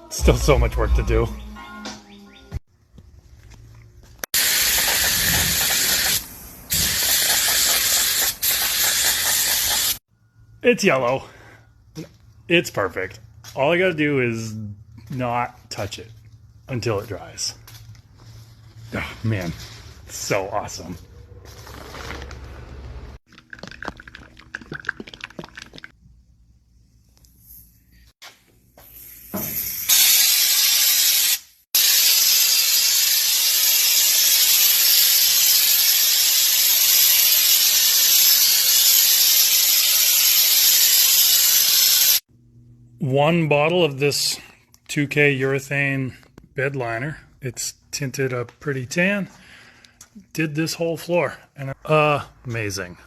Still so much work to do. It's yellow. It's perfect. All I gotta do is not touch it until it dries. Oh man, so awesome. One bottle of this 2K urethane bed liner. It's tinted a pretty tan. Did this whole floor and amazing.